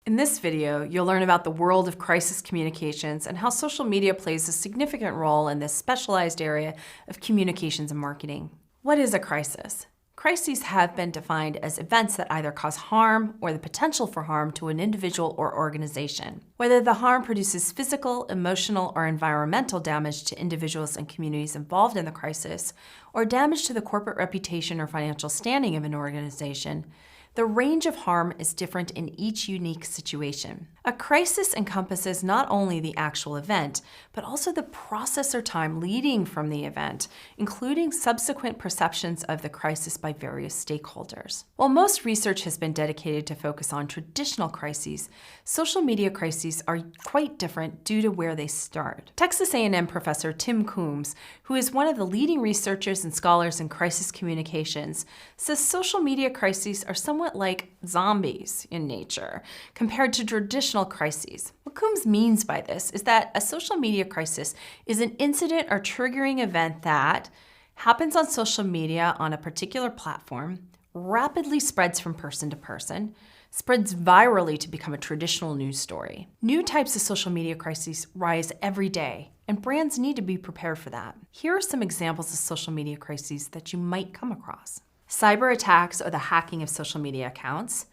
In this video, you'll learn about the world of crisis communications and how social media plays a significant role in this specialized area of communications and marketing. What is a crisis? Crises have been defined as events that either cause harm or the potential for harm to an individual or organization. Whether the harm produces physical, emotional, or environmental damage to individuals and communities involved in the crisis, or damage to the corporate reputation or financial standing of an organization, the range of harm is different in each unique situation. A crisis encompasses not only the actual event, but also the process or time leading from the event, including subsequent perceptions of the crisis by various stakeholders. While most research has been dedicated to focus on traditional crises, social media crises are quite different due to where they start. Texas A&M professor Tim Coombs, who is one of the leading researchers and scholars in crisis communications, says social media crises are somewhat like zombies in nature compared to traditional crises. What Coombs means by this is that a social media crisis is an incident or triggering event that happens on social media on a particular platform, rapidly spreads from person to person, spreads virally to become a traditional news story. New types of social media crises rise every day, and brands need to be prepared for that. Here are some examples of social media crises that you might come across. Cyber attacks or the hacking of social media accounts.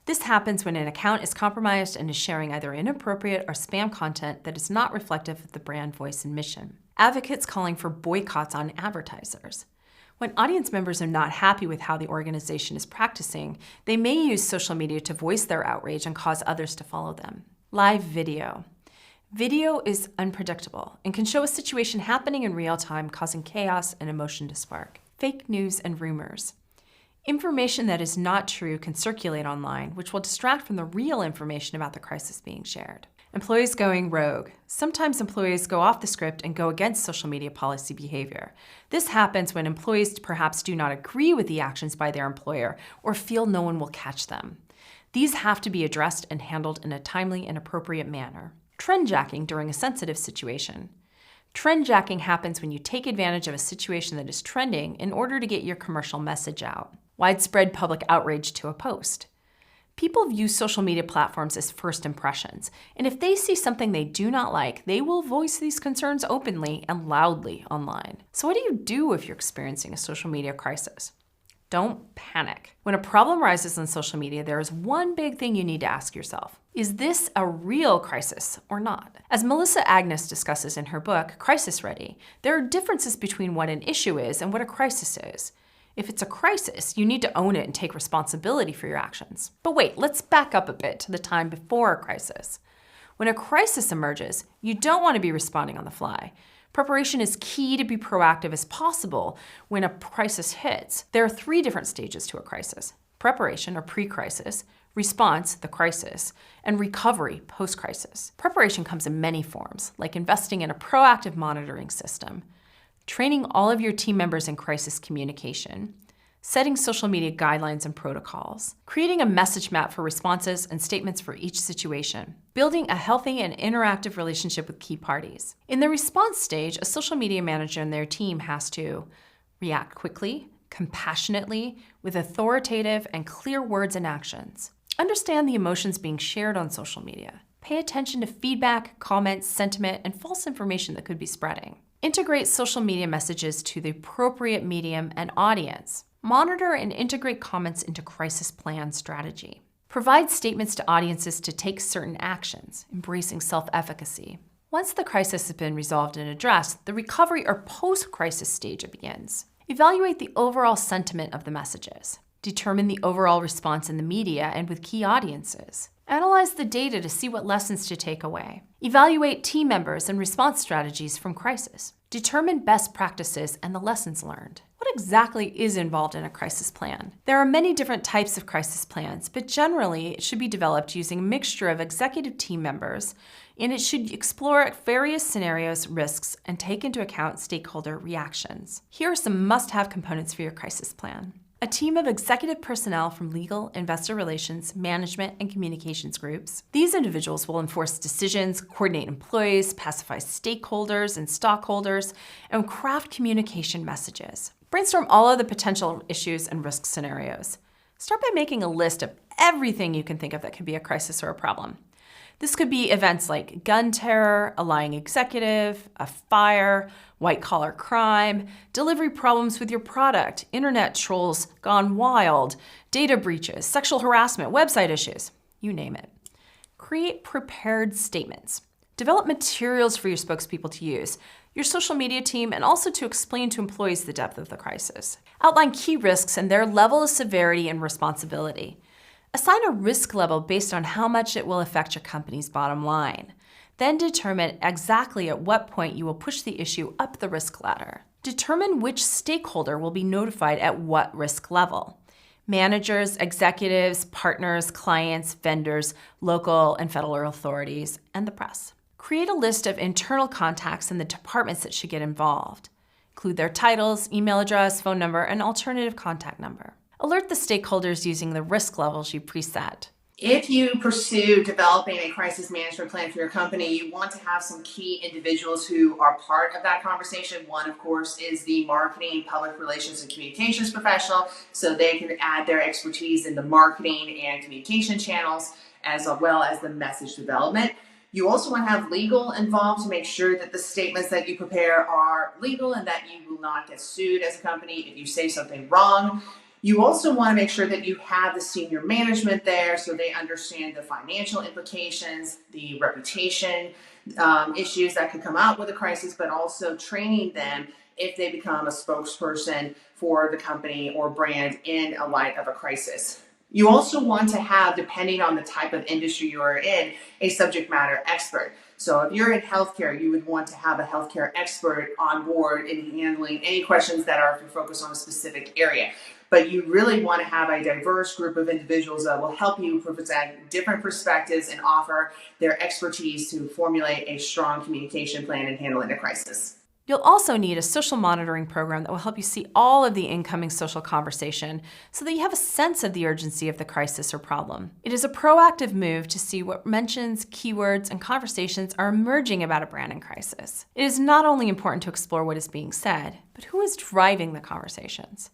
This happens when an account is compromised and is sharing either inappropriate or spam content that is not reflective of the brand voice and mission. Advocates calling for boycotts on advertisers. When audience members are not happy with how the organization is practicing, they may use social media to voice their outrage and cause others to follow them. Live video. Video is unpredictable and can show a situation happening in real time, causing chaos and emotion to spark. Fake news and rumors. Information that is not true can circulate online, which will distract from the real information about the crisis being shared. Employees going rogue. Sometimes employees go off the script and go against social media policy behavior. This happens when employees perhaps do not agree with the actions by their employer or feel no one will catch them. These have to be addressed and handled in a timely and appropriate manner. Trendjacking during a sensitive situation. Trendjacking happens when you take advantage of a situation that is trending in order to get your commercial message out. Widespread public outrage to a post. People view social media platforms as first impressions, and if they see something they do not like, they will voice these concerns openly and loudly online. So what do you do if you're experiencing a social media crisis? Don't panic. When a problem rises on social media, there is one big thing you need to ask yourself. Is this a real crisis or not? As Melissa Agnes discusses in her book, Crisis Ready, there are differences between what an issue is and what a crisis is. If it's a crisis, you need to own it and take responsibility for your actions. But wait, let's back up a bit to the time before a crisis. When a crisis emerges, you don't want to be responding on the fly. Preparation is key to be proactive as possible when a crisis hits. There are 3 different stages to a crisis: preparation or pre-crisis, response, the crisis, and recovery, post-crisis. Preparation comes in many forms, like investing in a proactive monitoring system, training all of your team members in crisis communication, setting social media guidelines and protocols, creating a message map for responses and statements for each situation, building a healthy and interactive relationship with key parties. In the response stage, a social media manager and their team has to react quickly, compassionately, with authoritative and clear words and actions. Understand the emotions being shared on social media. Pay attention to feedback, comments, sentiment, and false information that could be spreading. Integrate social media messages to the appropriate medium and audience. Monitor and integrate comments into crisis plan strategy. Provide statements to audiences to take certain actions, embracing self-efficacy. Once the crisis has been resolved and addressed, the recovery or post-crisis stage begins. Evaluate the overall sentiment of the messages. Determine the overall response in the media and with key audiences. Analyze the data to see what lessons to take away. Evaluate team members and response strategies from crisis. Determine best practices and the lessons learned. What exactly is involved in a crisis plan? There are many different types of crisis plans, but generally it should be developed using a mixture of executive team members, and it should explore various scenarios, risks, and take into account stakeholder reactions. Here are some must-have components for your crisis plan. A team of executive personnel from legal, investor relations, management, and communications groups. These individuals will enforce decisions, coordinate employees, pacify stakeholders and stockholders, and craft communication messages. Brainstorm all of the potential issues and risk scenarios. Start by making a list of everything you can think of that could be a crisis or a problem. This could be events like gun terror, a lying executive, a fire, white-collar crime, delivery problems with your product, internet trolls gone wild, data breaches, sexual harassment, website issues, you name it. Create prepared statements. Develop materials for your spokespeople to use, your social media team, and also to explain to employees the depth of the crisis. Outline key risks and their level of severity and responsibility. Assign a risk level based on how much it will affect your company's bottom line. Then determine exactly at what point you will push the issue up the risk ladder. Determine which stakeholder will be notified at what risk level. Managers, executives, partners, clients, vendors, local and federal authorities, and the press. Create a list of internal contacts in the departments that should get involved. Include their titles, email address, phone number, and alternative contact number. Alert the stakeholders using the risk levels you preset. If you pursue developing a crisis management plan for your company, you want to have some key individuals who are part of that conversation. One, of course, is the marketing, public relations, and communications professional, so they can add their expertise in the marketing and communication channels, as well as the message development. You also want to have legal involved to make sure that the statements that you prepare are legal and that you will not get sued as a company if you say something wrong. You also want to make sure that you have the senior management there so they understand the financial implications, the reputation issues that could come out with a crisis, but also training them if they become a spokesperson for the company or brand in a light of a crisis. You also want to have, depending on the type of industry you are in, a subject matter expert. So if you're in healthcare, you would want to have a healthcare expert on board in handling any questions that are focused on a specific area. But you really want to have a diverse group of individuals that will help you present different perspectives and offer their expertise to formulate a strong communication plan in handling a crisis. You'll also need a social monitoring program that will help you see all of the incoming social conversation so that you have a sense of the urgency of the crisis or problem. It is a proactive move to see what mentions, keywords, and conversations are emerging about a brand in crisis. It is not only important to explore what is being said, but who is driving the conversations.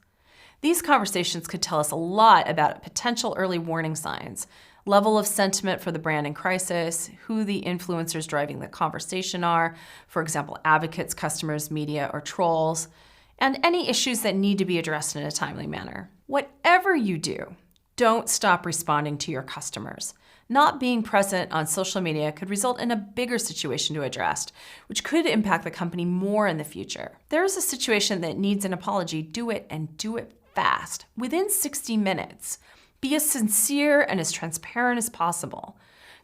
These conversations could tell us a lot about potential early warning signs, level of sentiment for the brand in crisis, who the influencers driving the conversation are, for example, advocates, customers, media, or trolls, and any issues that need to be addressed in a timely manner. Whatever you do, don't stop responding to your customers. Not being present on social media could result in a bigger situation to address, which could impact the company more in the future. If there is a situation that needs an apology, do it and do it fast, within 60 minutes. Be as sincere and as transparent as possible.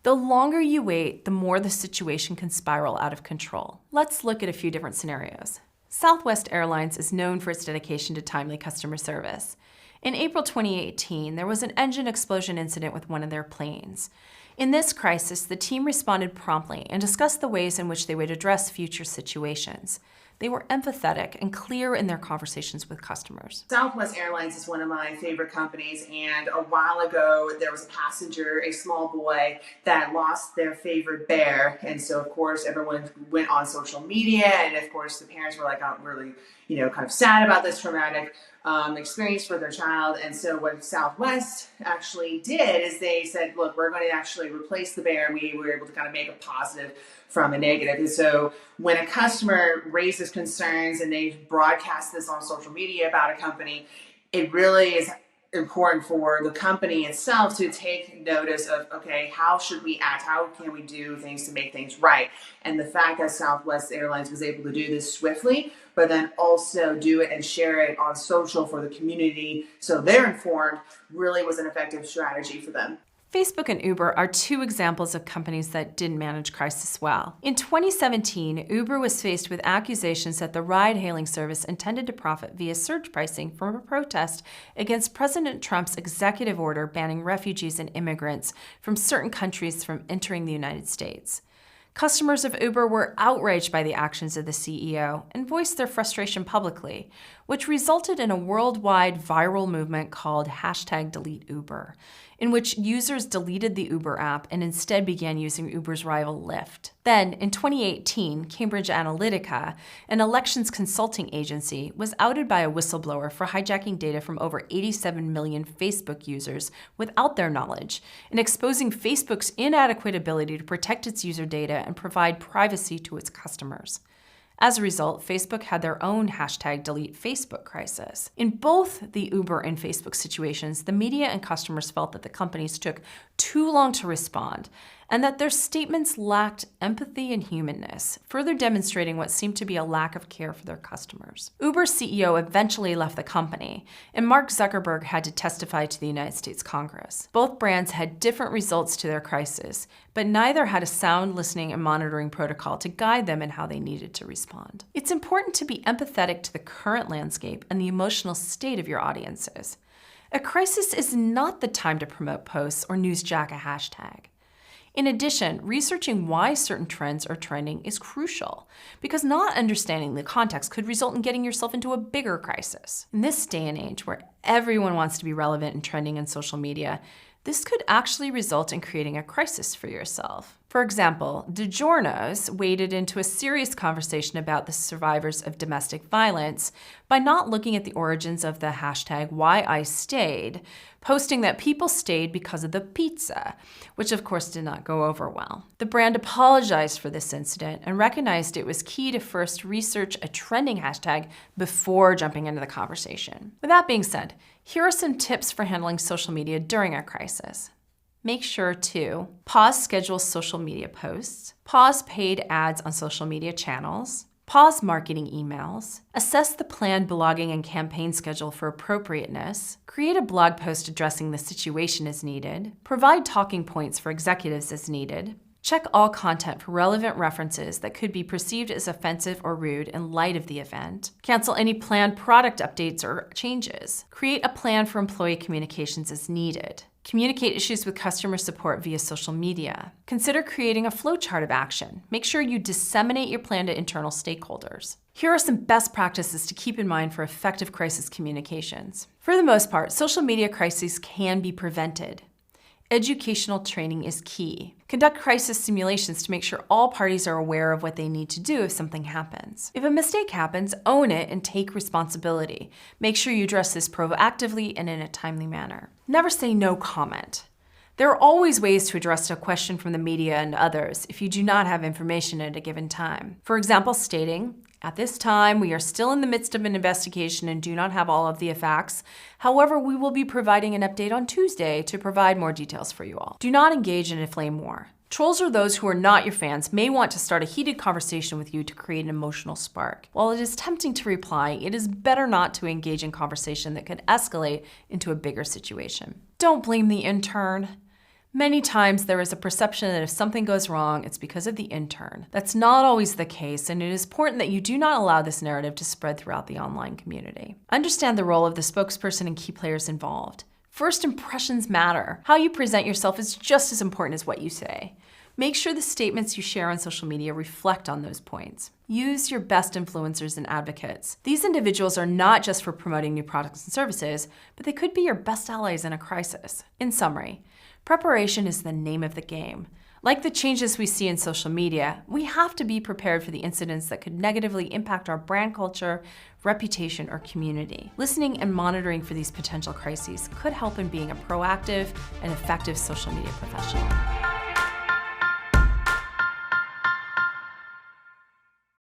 The longer you wait, the more the situation can spiral out of control. Let's look at a few different scenarios. Southwest Airlines is known for its dedication to timely customer service. In April 2018, there was an engine explosion incident with one of their planes. In this crisis, the team responded promptly and discussed the ways in which they would address future situations. They were empathetic and clear in their conversations with customers. Southwest Airlines is one of my favorite companies, and a while ago there was a passenger, a small boy, that lost their favorite bear, and so of course everyone went on social media, and of course the parents were like, really, kind of sad about this traumatic experience for their child. And so what Southwest actually did is they said, look, we're going to actually replace the bear. We were able to kind of make a positive from a negative. And so when a customer raises concerns and they broadcast this on social media about a company, it really is important for the company itself to take notice of, okay, how should we act? How can we do things to make things right? And the fact that Southwest Airlines was able to do this swiftly, but then also do it and share it on social for the community so they're informed, really was an effective strategy for them. Facebook and Uber are two examples of companies that didn't manage crisis well. In 2017, Uber was faced with accusations that the ride-hailing service intended to profit via surge pricing from a protest against President Trump's executive order banning refugees and immigrants from certain countries from entering the United States. Customers of Uber were outraged by the actions of the CEO and voiced their frustration publicly, which resulted in a worldwide viral movement called #DeleteUber, in which users deleted the Uber app and instead began using Uber's rival Lyft. Then, in 2018, Cambridge Analytica, an elections consulting agency, was outed by a whistleblower for hijacking data from over 87 million Facebook users without their knowledge and exposing Facebook's inadequate ability to protect its user data and provide privacy to its customers. As a result, Facebook had their own #DeleteFacebook crisis. In both the Uber and Facebook situations, the media and customers felt that the companies took too long to respond and that their statements lacked empathy and humanness, further demonstrating what seemed to be a lack of care for their customers. Uber's CEO eventually left the company, and Mark Zuckerberg had to testify to the United States Congress. Both brands had different results to their crisis, but neither had a sound listening and monitoring protocol to guide them in how they needed to respond. It's important to be empathetic to the current landscape and the emotional state of your audiences. A crisis is not the time to promote posts or newsjack a hashtag. In addition, researching why certain trends are trending is crucial, because not understanding the context could result in getting yourself into a bigger crisis. In this day and age where everyone wants to be relevant and trending in social media, this could actually result in creating a crisis for yourself. For example, DiGiorno's waded into a serious conversation about the survivors of domestic violence by not looking at the origins of the #WhyIStayed, posting that people stayed because of the pizza, which of course did not go over well. The brand apologized for this incident and recognized it was key to first research a trending hashtag before jumping into the conversation. With that being said, here are some tips for handling social media during a crisis. Make sure to pause scheduled social media posts, pause paid ads on social media channels, pause marketing emails, assess the planned blogging and campaign schedule for appropriateness, create a blog post addressing the situation as needed, provide talking points for executives as needed, check all content for relevant references that could be perceived as offensive or rude in light of the event, cancel any planned product updates or changes, create a plan for employee communications as needed, communicate issues with customer support via social media. Consider creating a flowchart of action. Make sure you disseminate your plan to internal stakeholders. Here are some best practices to keep in mind for effective crisis communications. For the most part, social media crises can be prevented. Educational training is key. Conduct crisis simulations to make sure all parties are aware of what they need to do if something happens. If a mistake happens, own it and take responsibility. Make sure you address this proactively and in a timely manner. Never say no comment. There are always ways to address a question from the media and others if you do not have information at a given time. For example, stating, "At this time, we are still in the midst of an investigation and do not have all of the facts. However, we will be providing an update on Tuesday to provide more details for you all." Do not engage in a flame war. Trolls or those who are not your fans may want to start a heated conversation with you to create an emotional spark. While it is tempting to reply, it is better not to engage in conversation that could escalate into a bigger situation. Don't blame the intern. Many times there is a perception that if something goes wrong, it's because of the intern. That's not always the case, and it is important that you do not allow this narrative to spread throughout the online community. Understand the role of the spokesperson and key players involved. First impressions matter. How you present yourself is just as important as what you say. Make sure the statements you share on social media reflect on those points. Use your best influencers and advocates. These individuals are not just for promoting new products and services, but they could be your best allies in a crisis. In summary, preparation is the name of the game. Like the changes we see in social media, we have to be prepared for the incidents that could negatively impact our brand culture, reputation, or community. Listening and monitoring for these potential crises could help in being a proactive and effective social media professional.